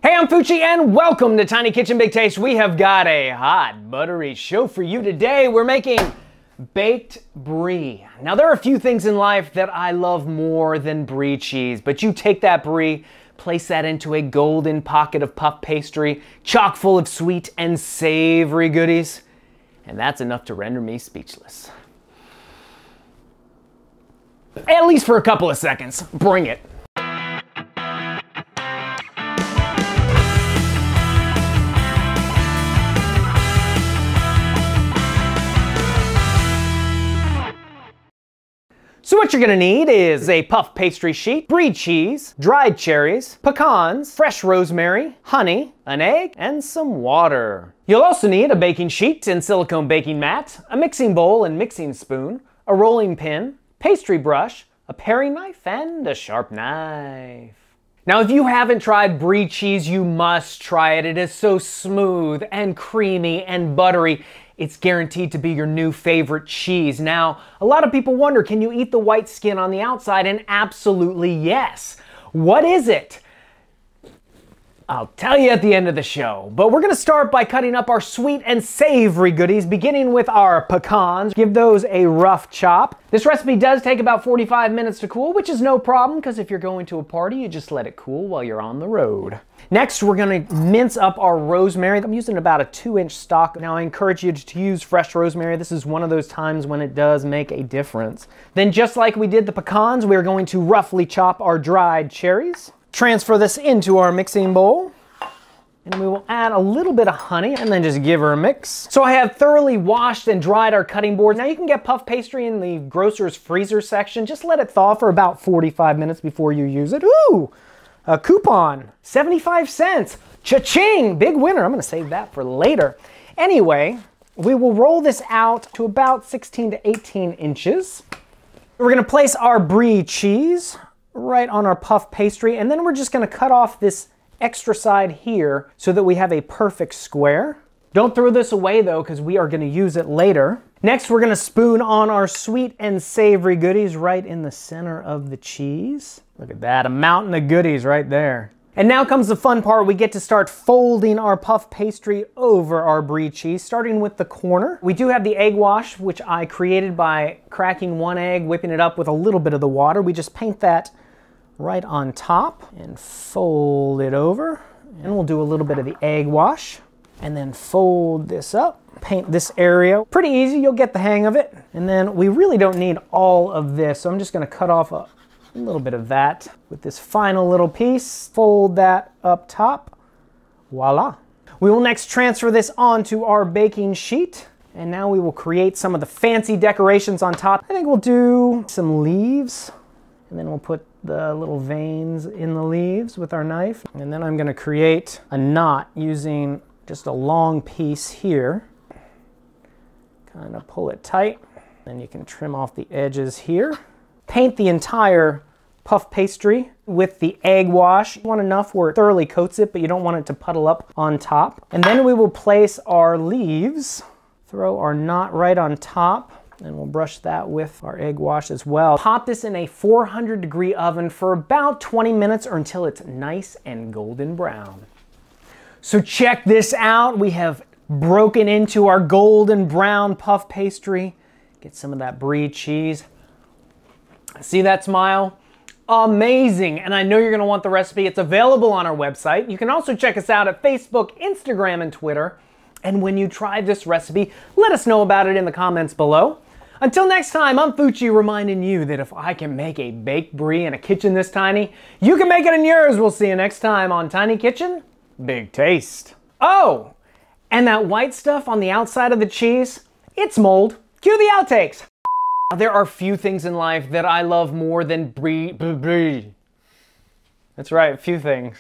Hey, I'm Fucci and welcome to Tiny Kitchen Big Taste. We have got a hot, buttery show for you today. We're making baked brie. Now, there are a few things in life that I love more than brie cheese, but you take that brie, place that into a golden pocket of puff pastry, chock full of sweet and savory goodies, and that's enough to render me speechless. At least for a couple of seconds. Bring it. So what you're gonna need is a puff pastry sheet, brie cheese, dried cherries, pecans, fresh rosemary, honey, an egg, and some water. You'll also need a baking sheet and silicone baking mat, a mixing bowl and mixing spoon, a rolling pin, pastry brush, a paring knife, and a sharp knife. Now, if you haven't tried brie cheese, you must try it. It is so smooth and creamy and buttery. It's guaranteed to be your new favorite cheese. Now, a lot of people wonder, can you eat the white skin on the outside? And absolutely yes. What is it? I'll tell you at the end of the show, but we're gonna start by cutting up our sweet and savory goodies, beginning with our pecans. Give those a rough chop. This recipe does take about 45 minutes to cool, which is no problem, because if you're going to a party, you just let it cool while you're on the road. Next, we're gonna mince up our rosemary. I'm using about a 2-inch stalk. Now, I encourage you to use fresh rosemary. This is one of those times when it does make a difference. Then, just like we did the pecans, we're going to roughly chop our dried cherries. Transfer this into our mixing bowl, and we will add a little bit of honey and then just give her a mix. So I have thoroughly washed and dried our cutting board. Now, you can get puff pastry in the grocer's freezer section. Just let it thaw for about 45 minutes before you use it. Ooh, a coupon, 75 cents. Cha-ching, big winner. I'm gonna save that for later. Anyway, we will roll this out to about 16 to 18 inches. We're gonna place our brie cheese right on our puff pastry, and then we're just gonna cut off this extra side here so that we have a perfect square. Don't throw this away though, because we are gonna use it later. Next, we're gonna spoon on our sweet and savory goodies right in the center of the cheese. Look at that, a mountain of goodies right there. And now comes the fun part. We get to start folding our puff pastry over our brie cheese, starting with the corner. We do have the egg wash, which I created by cracking one egg, whipping it up with a little bit of the water. We just paint that right on top and fold it over. And we'll do a little bit of the egg wash and then fold this up, paint this area. Pretty easy, you'll get the hang of it. And then we really don't need all of this, so I'm just gonna cut off a little bit of that with this final little piece. Fold that up top. Voila. We will next transfer this onto our baking sheet, and now we will create some of the fancy decorations on top. I think we'll do some leaves, and then we'll put the little veins in the leaves with our knife. And then I'm gonna create a knot using just a long piece here. Kind of pull it tight. Then you can trim off the edges here. Paint the entire puff pastry with the egg wash. You want enough where it thoroughly coats it, but you don't want it to puddle up on top. And then we will place our leaves, throw our knot right on top, and we'll brush that with our egg wash as well. Pop this in a 400-degree oven for about 20 minutes or until it's nice and golden brown. So check this out. We have broken into our golden brown puff pastry. Get some of that brie cheese. See that smile? Amazing. And I know you're gonna want the recipe. It's available on our website. You can also check us out at Facebook, Instagram, and Twitter. And when you try this recipe, let us know about it in the comments below. Until next time, I'm Fucci reminding you that if I can make a baked brie in a kitchen this tiny, you can make it in yours. We'll see you next time on Tiny Kitchen Big Taste. Oh, and that white stuff on the outside of the cheese, it's mold. Cue the outtakes. There are few things in life that I love more than brie. That's right, few things.